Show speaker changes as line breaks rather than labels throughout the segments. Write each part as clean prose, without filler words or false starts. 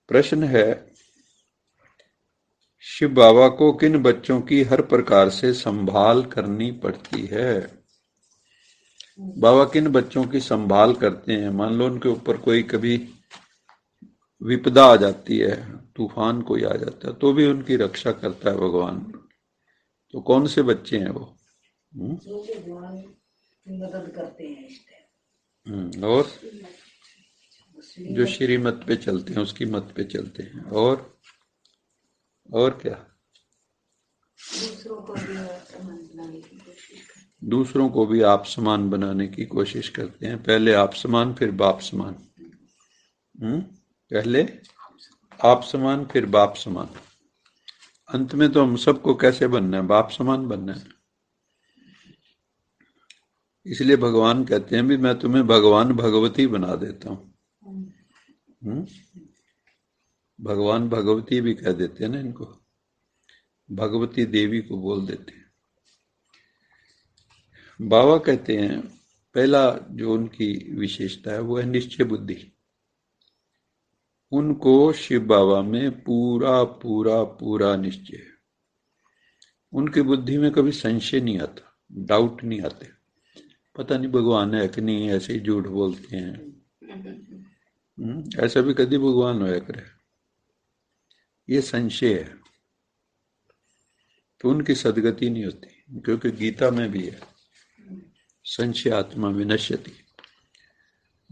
प्रश्न है, शिव बाबा को किन बच्चों की हर प्रकार से संभाल करनी पड़ती है? बाबा किन बच्चों की संभाल करते हैं? मान लो उनके ऊपर कोई कभी विपदा आ जाती है, तूफान कोई आ जाता है, तो भी उनकी रक्षा करता है भगवान। तो कौन से बच्चे हैं वो?
जो भगवान की मदद करते हैं इस टाइम।
और जो श्रीमत पे चलते हैं, उसकी मत पे चलते हैं। और क्या?
दूसरों को भी आप समान बनाने की कोशिश करते हैं।
दूसरों को भी आप समान बनाने की कोशिश करते हैं। पहले आप समान, फिर बाप समान। पहले आप समान, फिर बाप समान। अंत में तो हम सबको कैसे बनना है? बाप समान बनना है। इसलिए भगवान कहते हैं भी मैं तुम्हें भगवान भगवती बना देता हूं। भगवान भगवती भी कह देते हैं ना इनको, भगवती देवी को बोल देते हैं। बाबा कहते हैं पहला जो उनकी विशेषता है वो है निश्चय बुद्धि। उनको शिव बाबा में पूरा पूरा पूरा निश्चय है। उनकी बुद्धि में कभी संशय नहीं आता, डाउट नहीं आते। पता नहीं भगवान है कि नहीं, ऐसे ही झूठ बोलते हैं। ऐसा भी कभी भगवान होया करे, ये संशय है। तो उनकी सदगति नहीं होती, क्योंकि गीता में भी है संशय आत्मा विनश्यति।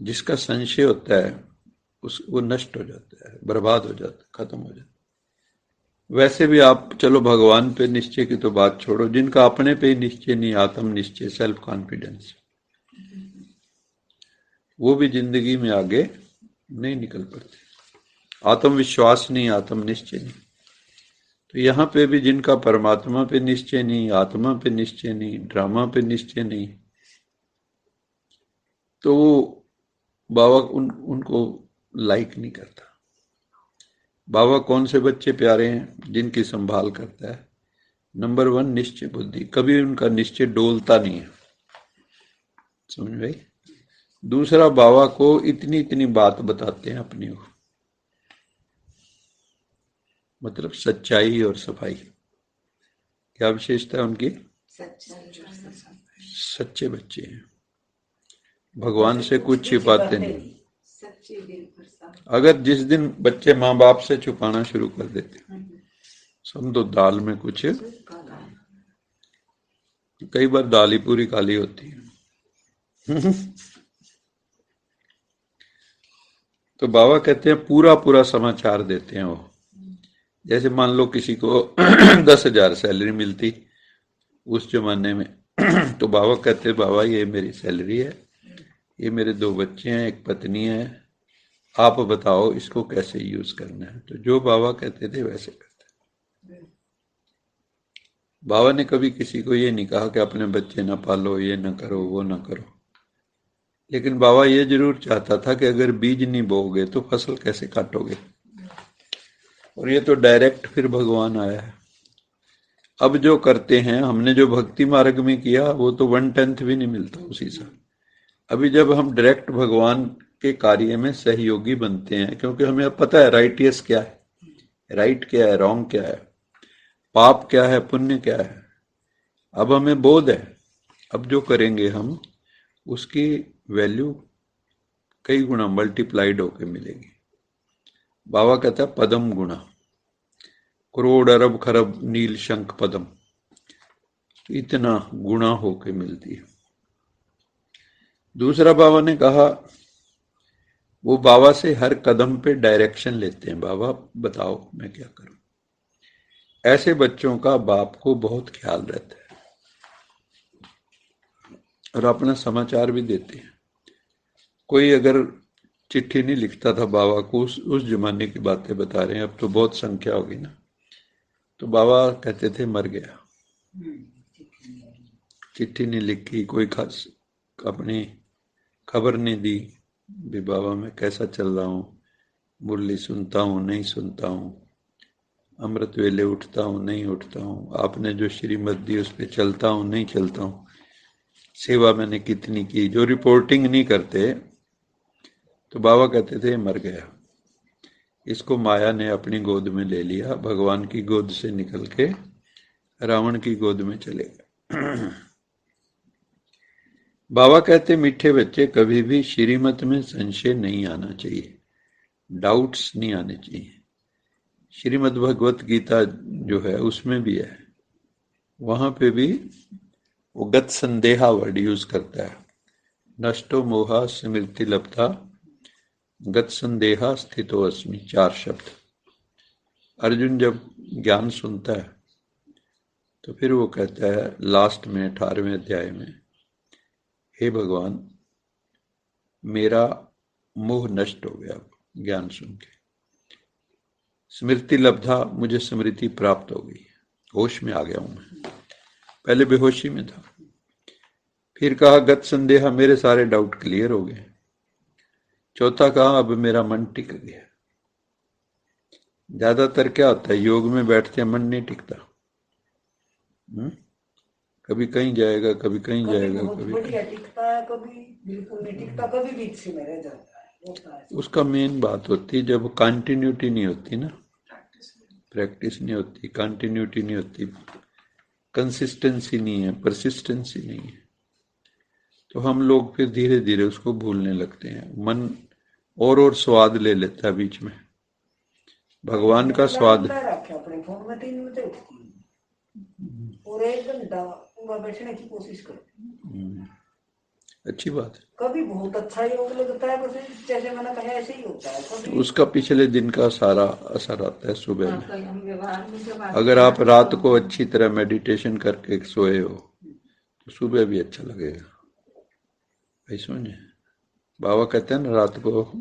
जिसका संशय होता है वो नष्ट हो जाता है, बर्बाद हो जाता है, खत्म हो जाता है। वैसे भी आप चलो भगवान पे निश्चय की तो बात छोड़ो, जिनका अपने पे निश्चय नहीं, आत्म निश्चय, सेल्फ कॉन्फिडेंस, वो भी जिंदगी में आगे नहीं निकल पाते। आत्मविश्वास नहीं, आत्म निश्चय नहीं। तो यहाँ पे भी जिनका परमात्मा पे निश्चय नहीं, आत्मा पे निश्चय नहीं, ड्रामा पे निश्चय नहीं, तो बाबा उनको लाइक नहीं करता। बाबा कौन से बच्चे प्यारे हैं? जिनकी संभाल करता है। नंबर 1 निश्चय बुद्धि, कभी उनका निश्चय डोलता नहीं है। समझ गई? दूसरा, बाबा को इतनी इतनी बात बताते हैं अपनी को, मतलब सच्चाई और सफाई। क्या विशेषता है उनकी? सच्चे बच्चे हैं, भगवान से कुछ छिपाते नहीं। अगर जिस दिन बच्चे माँ बाप से छुपाना शुरू कर देते, समझो दाल में कुछ, कई बार दाल ही पूरी काली होती है। तो बाबा कहते हैं पूरा पूरा समाचार देते हैं वो। जैसे मान लो किसी को 10,000 सैलरी मिलती उस जमाने में, तो बाबा कहते बाबा ये मेरी सैलरी है, ये मेरे 2 बच्चे हैं, एक पत्नी है, आप बताओ इसको कैसे यूज करना है। तो जो बाबा कहते थे वैसे करते। बाबा ने कभी किसी को ये नहीं कहा कि अपने बच्चे ना पालो, ये ना करो, वो ना करो। लेकिन बाबा ये जरूर चाहता था कि अगर बीज नहीं बोओगे तो फसल कैसे काटोगे। और ये तो डायरेक्ट फिर भगवान आया है। अब जो करते हैं, हमने जो भक्ति मार्ग में किया वो तो 1/10 भी नहीं मिलता उसी से। अभी जब हम डायरेक्ट भगवान के कार्य में सहयोगी बनते हैं, क्योंकि हमें अब पता है राइटियस क्या है, राइट क्या है, रॉन्ग क्या है, पाप क्या है, पुण्य क्या है। अब हमें बोध है। अब जो करेंगे हम, उसकी वैल्यू कई गुना मल्टीप्लाइड होकर मिलेगी। बाबा कहता है पदम गुणा, करोड़ अरब खरब नील शंख पदम, तो इतना गुणा होके मिलती है। दूसरा, बाबा ने कहा वो बाबा से हर कदम पे डायरेक्शन लेते हैं, बाबा बताओ मैं क्या करूं। ऐसे बच्चों का बाप को बहुत ख्याल रहता है और अपना समाचार भी देते हैं। कोई अगर चिट्ठी नहीं लिखता था बाबा को, उस जमाने की बातें बता रहे हैं, अब तो बहुत संख्या होगी ना, तो बाबा कहते थे मर गया। चिट्ठी नहीं लिखी, कोई खास अपनी खबर नहीं दी भी बाबा मैं कैसा चल रहा हूँ, मुरली सुनता हूँ नहीं सुनता हूँ, अमृत वेले उठता हूँ नहीं उठता हूँ, आपने जो श्रीमत दी उस पर चलता हूँ नहीं चलता हूँ, सेवा मैंने कितनी की, जो रिपोर्टिंग नहीं करते, तो बाबा कहते थे मर गया। इसको माया ने अपनी गोद में ले लिया, भगवान की गोद से निकल के रावण की गोद में चले गए। बाबा कहते मीठे बच्चे कभी भी श्रीमत में संशय नहीं आना चाहिए, डाउट्स नहीं आने चाहिए। श्रीमद् भगवत गीता जो है उसमें भी है, वहां पे भी वो गत संदेहा वर्ड यूज करता है, नष्टो मोहा स्मृति लब्धा गत संदेहा स्थितो अस्मि, 4 शब्द। अर्जुन जब ज्ञान सुनता है तो फिर वो कहता है लास्ट में 18वें अध्याय में, हे भगवान मेरा मोह नष्ट हो गया ज्ञान सुन के, स्मृति लब्धा मुझे स्मृति प्राप्त हो गई, होश में आ गया हूं मैं, पहले बेहोशी में था। फिर कहा गत संदेहा, मेरे सारे डाउट क्लियर हो गए। चौथा कहा अब मेरा मन टिक गया। ज्यादातर क्या होता है, योग में बैठते मन नहीं टिकता, कभी कहीं जाएगा कभी कहीं जाएगा,
कभी बढ़िया टिकता है, कभी बिल्कुल नहीं टिकता, कभी बीच में रह जाता है।
उसका मेन बात होती है जब कंटिन्यूटी नहीं होती ना, प्रैक्टिस नहीं होती, कंटिन्यूटी नहीं होती, कंसिस्टेंसी नहीं है, परसिस्टेंसी नहीं है, तो हम लोग फिर धीरे धीरे उसको भूलने लगते हैं। मन और स्वाद ले लेता है बीच में, भगवान का स्वाद।
अपने फोन में 3 बजे उठती और 1 घंटा बैठने की कोशिश करती,
अच्छी बात है।
कभी बहुत अच्छा योग लगता है, बस जैसे मैंने कहा ऐसे ही होता है, कभी
उसका पिछले दिन का सारा असर आता है सुबह में। अगर आप रात को अच्छी तरह मेडिटेशन करके सोए हो तो सुबह भी अच्छा लगेगा। भाई सुनिए, बाबा कहते हैं ना रात को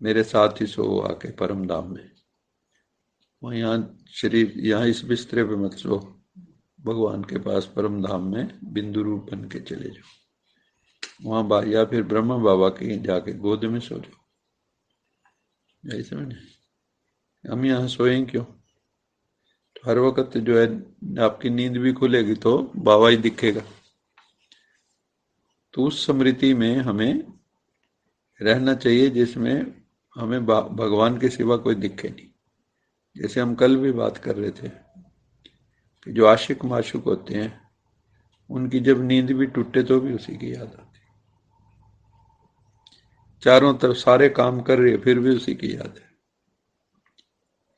मेरे साथ ही सो आके परम धाम में, वहाँ यहाँ शरीर यहाँ इस बिस्तरे पे मत सो, भगवान के पास परम धाम में बिंदु रूप बन के चले जाओ वहां, या फिर ब्रह्मा बाबा के जाके गोद में सो जाओ। यही समझे, हम यहाँ सोएं क्यों, तो हर वक्त जो है आपकी नींद भी खुलेगी तो बाबा ही दिखेगा। तो उस स्मृति में हमें रहना चाहिए जिसमें हमें भगवान के सिवा कोई दिखे नहीं। जैसे हम कल भी बात कर रहे थे कि जो आशिक माशुक होते हैं उनकी जब नींद भी टूटे तो भी उसी की याद आती, चारों तरफ सारे काम कर रही है फिर भी उसी की याद है।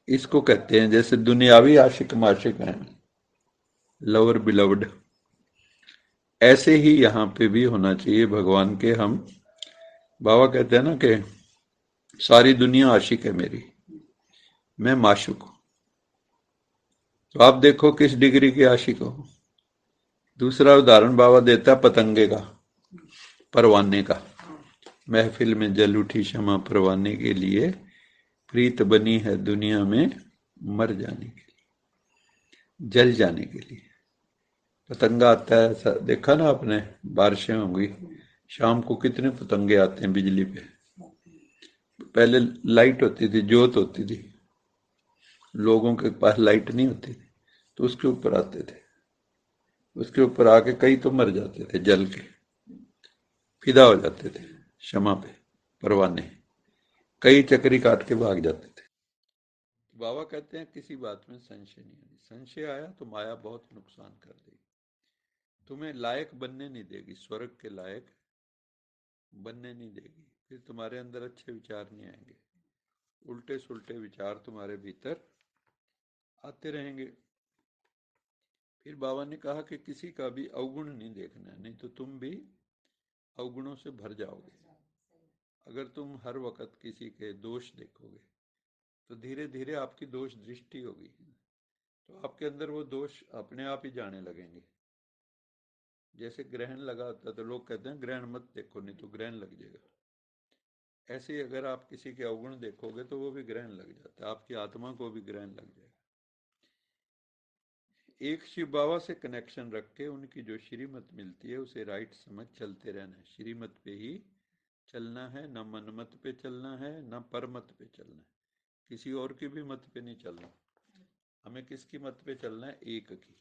इसको कहते हैं जैसे दुनियावी आशिक माशिक हैं, लवर बिलव्ड, ऐसे ही यहाँ पे भी होना चाहिए भगवान के हम। बाबा कहते हैं ना कि सारी दुनिया आशिक है मेरी, मैं माशुक हूं। तो आप देखो किस डिग्री के आशिक हो। दूसरा उदाहरण बाबा देता पतंगे का, परवाने का, महफिल में जल उठी क्षमा परवाने के लिए, प्रीत बनी है दुनिया में मर जाने के लिए, जल जाने के लिए। पतंगा आता है, देखा ना आपने, बारिशें होंगी शाम को कितने पतंगे आते हैं बिजली पे। पहले लाइट होती थी, जोत होती थी, लोगों के पास लाइट नहीं होती थी, तो उसके ऊपर आते थे, उसके ऊपर आके कई तो मर जाते थे, जल के फिदा हो जाते थे क्षमा पे, परवाने कई चक्री काट के भाग जाते थे। बाबा कहते हैं किसी बात में संशय नहीं आनी, संशय आया तो माया बहुत नुकसान कर देगी, तुम्हें लायक बनने नहीं देगी, स्वर्ग के लायक बनने नहीं देगी, फिर तुम्हारे अंदर अच्छे विचार नहीं आएंगे, उल्टे सुल्टे विचार तुम्हारे भीतर आते रहेंगे। फिर बाबा ने कहा कि किसी का भी अवगुण नहीं देखना, नहीं तो तुम भी अवगुणों से भर जाओगे। अगर तुम हर वक्त किसी के दोष देखोगे तो धीरे धीरे आपकी दोष दृष्टि होगी, तो आपके अंदर वो दोष अपने आप ही जाने लगेंगे। जैसे ग्रहण लगा होता तो लोग कहते हैं ग्रहण मत देखो नहीं तो ग्रहण लग जाएगा, ऐसे ही अगर आप किसी के अवगुण देखोगे तो वो भी ग्रहण लग जाता है, आपकी आत्मा को भी ग्रहण लग जाएगा। एक शिव बाबा से कनेक्शन रख के उनकी जो श्रीमत मिलती है उसे राइट समझ चलते रहना है, श्रीमत पे ही चलना है, न मनमत पे चलना है न परमत पे चलना है, किसी और की भी मत पे नहीं चलना। हमें किसकी मत पे चलना है, एक की,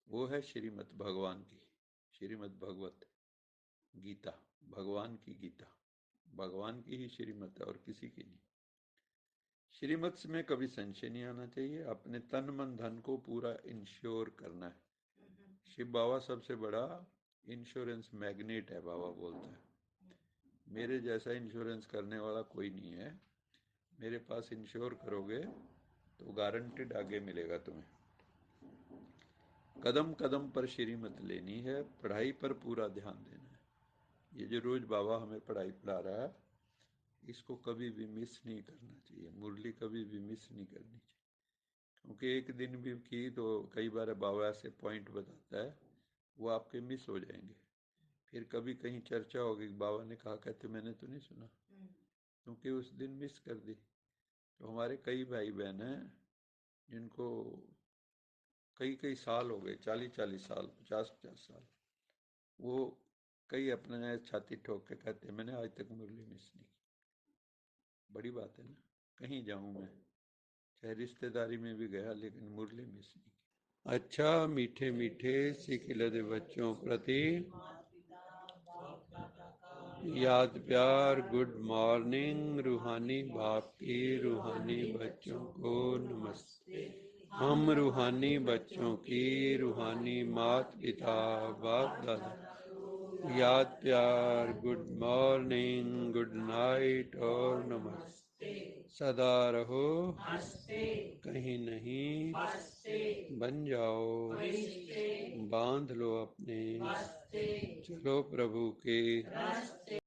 वो है श्रीमत भगवान की, श्रीमत भगवत गीता, भगवान की गीता, भगवान की ही श्रीमत है और किसी की नहीं। श्रीमत में कभी संशय नहीं आना चाहिए। अपने तन मन धन को पूरा इंश्योर करना है। शिव बाबा सबसे बड़ा इंश्योरेंस मैग्नेट है, बाबा बोलता है। मेरे जैसा इंश्योरेंस करने वाला कोई नहीं है। मेरे पास इंश्योर करोगे तो गारंटेड आगे मिलेगा तुम्हें। कदम कदम पर श्रीमत लेनी है, पढ़ाई पर पूरा ध्यान देना है। ये जो रोज बाबा हमें पढ़ाई पढ़ा रहा है, इसको कभी भी मिस नहीं करना चाहिए। मुरली कभी भी मिस नहीं करनी चाहिए, क्योंकि एक दिन भी की तो कई बार बाबा ऐसे पॉइंट बताता है वो आपके मिस हो जाएंगे। फिर कभी कहीं चर्चा होगी, बाबा ने कहा, कहते मैंने तो नहीं सुना, क्योंकि उस दिन मिस कर दी। तो हमारे कई भाई बहन हैं जिनको कई कई साल हो गए, 40-40 साल, 50-50 साल, वो कई अपने छाती ठोक के कहते मैंने आज तक मुरली मिस नहीं की। बड़ी बात है ना। कहीं जाऊं मैं, चाहे रिश्तेदारी में भी गया, लेकिन मुरली मिस नहीं की। अच्छा, मीठे मीठे सिखिलद बच्चों प्रति याद प्यार, गुड मॉर्निंग। रूहानी बाप की रूहानी बच्चों को नमस्ते। हम रूहानी बच्चों की रूहानी मात पिता बाप दादा याद प्यार, गुड मॉर्निंग, गुड नाइट और नमस्ते। सदा रहो हंसते, कहीं नहीं फंसते, बन जाओ रिश्ते, बांध लो अपने, चलो प्रभु के रास्ते।